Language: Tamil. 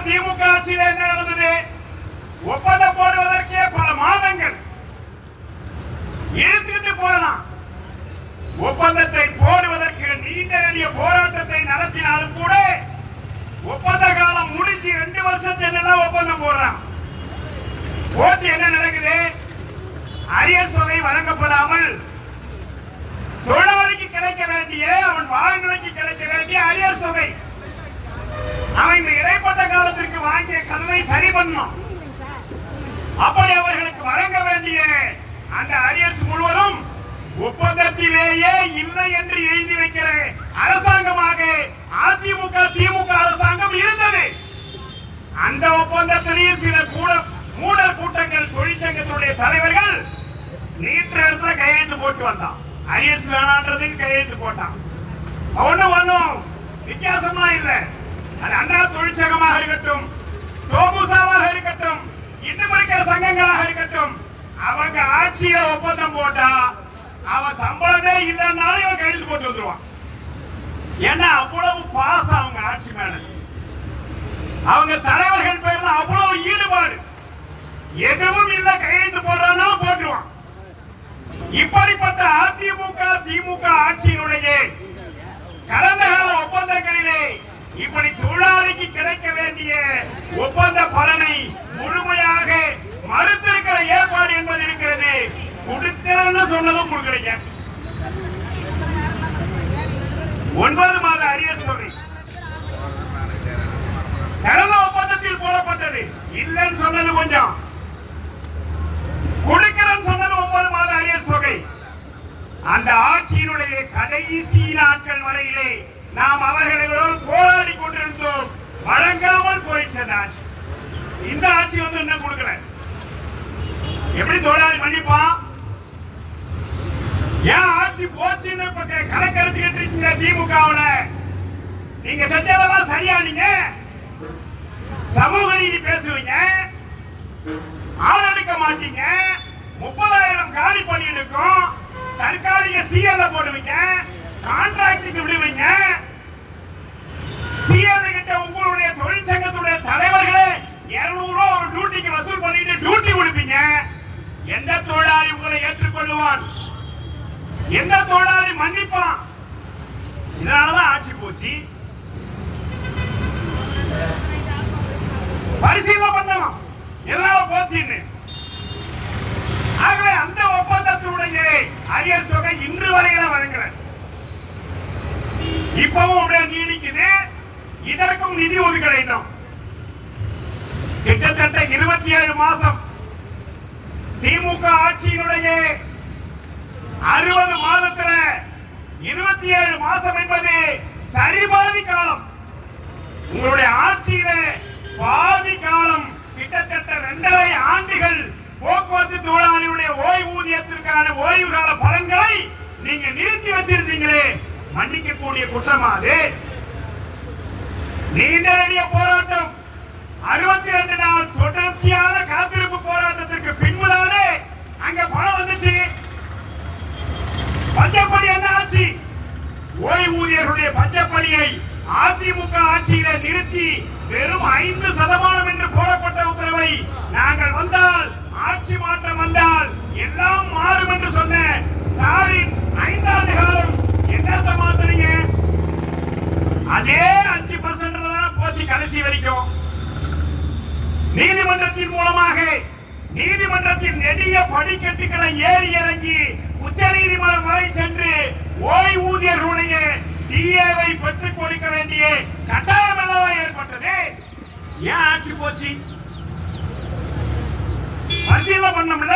திமுக ஆட்சியில் என்ன நடந்தது? ஒப்பந்தம் போடுவதற்கே பல மாதங்கள் இழுத்துக்கிட்டு போகலாம். ஒப்பந்தத்தை போடுவதற்கு நீண்ட நெடிய போராட்டத்தை நடத்தினாலும் கூட ஒப்பந்த காலம் முடிஞ்சு 2 வருஷத்துல ஒப்பந்தம் போடுறான். போட்டு என்ன நடக்குது? அரியர் தொகை வழங்கப்படாமல் தொழிலாளிக்கு கிடைக்க வேண்டிய, அவன் வாழ்நிலைக்கு கிடைக்க வேண்டிய அரியர் தொகை அவன் இந்த இடைப்பட்ட காலத்திற்கு வாங்கிய கடனை சரி பண்ணும். அப்படி அவர்களுக்கு வழங்க வேண்டிய அந்த அரியர்ஸ் முழுவதும் ஒப்பந்தத்திலேயே இல்லை என்று எழுதி வைக்கிற அரசாங்கமாக அதிமுக திமுக அரசாங்கம் இருந்தது. அந்த ஒப்பந்தத்திலேயே சில மூடல் கூட்டங்கள் தொழிற்சங்கத்துடைய தலைவர்கள் நீட்ட இடத்துல கையெழுத்து போட்டு வந்தான். அரியர்ஸ் வேணான்றதுக்கு கையெழுத்து போட்டான். ஒன்னும் வித்தியாசமா இல்லை. அது அண்ணா தொழிற்சங்கமாக இருக்கட்டும், தோமுசாவாக இருக்கட்டும், இன்னும் இருக்கிற சங்கங்களாக இருக்கட்டும், அவங்க ஆட்சியில ஒப்பந்தம் போட்டா அவன் சம்பளமே இல்லைன்னாலும் இவன் கைது போட்டு வந்துருவான். ஏன்னா அவ்வளவு பாச அவங்க ஆட்சி மேல, அவங்க தலைவர்கள் பேர்ல அவ்வளவு ஈடுபாடு. எதுவும் இல்ல கையெழுத்து போடுறானா போட்டுருவான். இப்படிப்பட்ட அதிமுக திமுக ஆட்சியினுடைய கடந்த கால ஒப்பந்தங்களிலே இப்படி தொழிலாளிக்கு கிடைக்க வேண்டிய ஒப்பந்த பலனை முழுமையாக மறுத்திருக்கிற ஏற்பாடு என்பது இருக்கிறது. கொடுக்கிறேன்னு சொன்னதும் கொடுக்கறீங்க. 9 மாத அரியர் தொகை கடந்த ஒப்பந்தத்தில் போடப்பட்டது. இல்லைன்னு சொன்னது கொஞ்சம், கொடுக்கிறேன்னு சொன்னது 9 மாத அரியர் தொகை. அந்த ஆட்சியினுடைய கடைசி நாட்கள் வரையிலே நாம் அவர்களோடு போராடி கொண்டிருந்தோம். வழங்காமல் போயிடுச்சு ஆட்சி. இந்த ஆட்சி வந்து என்ன கொடுக்கல. எப்படி தொழிலாளி மன்னிப்பான்? ஏன் ஆட்சி போச்சுன்னு கணக்கெடுத்துக்கிட்டு இருக்கீங்க திமுகவுல? நீங்க செஞ்சதெல்லாம் சரியா? நீங்க சமூக நீதி பேசுவீங்க, ஆள் எடுக்க மாட்டீங்க, 30,000 காலி பண்ணி இருக்கும், தற்காலிக சிஎல்ல போடுவீங்க, கான்ட்ராக்டுக்கு விடுவீங்க. சிஎல் கிட்ட உங்களுடைய தொழிற்சங்கத்துடைய தலைவர்களே 200 ரூபாய் ஒரு டியூட்டிக்கு வசூல் பண்ணிட்டு டியூட்டி கொடுப்பீங்க. எந்த தொழிலாளி உங்களை ஏற்றுக்கொள்ளுவான்? எந்த தொழிலாளி மன்னிப்பான்? இதனாலதான் ஆட்சி போச்சு. பரிசீலனை பண்ணணும் எல்லாம் போச்சுன்னு. ஆகவே அந்த ஒப்பந்தத்தினுடைய அரியர் தொகை இன்று வரையில வழங்கல. இப்பவும் அப்படியே நீடிக்குது. இதற்கும் நிதி ஒதுக்கீடு கிட்டத்தட்ட 27 மாசம். திமுக ஆட்சியினுடைய 60 மாதத்துல 27 மாசம் என்பது சரிபாதி காலம். உங்களுடைய ஆட்சியில பாதி காலம் கிட்டத்தட்ட 2.5 ஆண்டுகள் போக்குவரத்து தொழிலாளியுடைய ஓய்வூதியத்திற்கான ஓய்வு கால பலன்களை நீங்க நிறுத்தி வச்சிருந்தீங்களே, மன்னிக்கக்கூடிய குற்றமா அது? நீண்ட நெடிய போராட்டம், 62 நாள் தொடர்ச்சியான காத்திருப்பு போராட்டத்திற்கு பின்புதானே அங்க பணம் வந்துச்சு. பஞ்சப்படி என்ன ஆச்சு? ஓய்வூதியர்களுடைய பஞ்சப்படியை அதிமுக ஆட்சியில நிறுத்தி வெறும் 5% என்று போடப்பட்ட உத்தரவை நாங்கள் வந்தால், ஆட்சி மாற்றம் வந்தால் எல்லாம் மாறும் என்று சொன்ன ஸ்டாலின் 5 ஆண்டு காலம் என்னத்தை மாத்துறீங்க? அதே 5% போச்சு கடைசி வரைக்கும். நீதிமன்றத்தின் மூலமாக நீதிமன்றத்தின் நெடிய படிக்கட்டுகளை ஏறி இறங்கி உச்ச நீதிமன்றம் வரை சென்று ஓய்வூதியர்களுடைய டிஏவை பெற்றுக் கொடுக்க வேண்டிய கட்டாயம் அல்லவா ஏற்பட்டது? ஏன் ஆட்சி போச்சு? பரிசீலனை பண்ணல.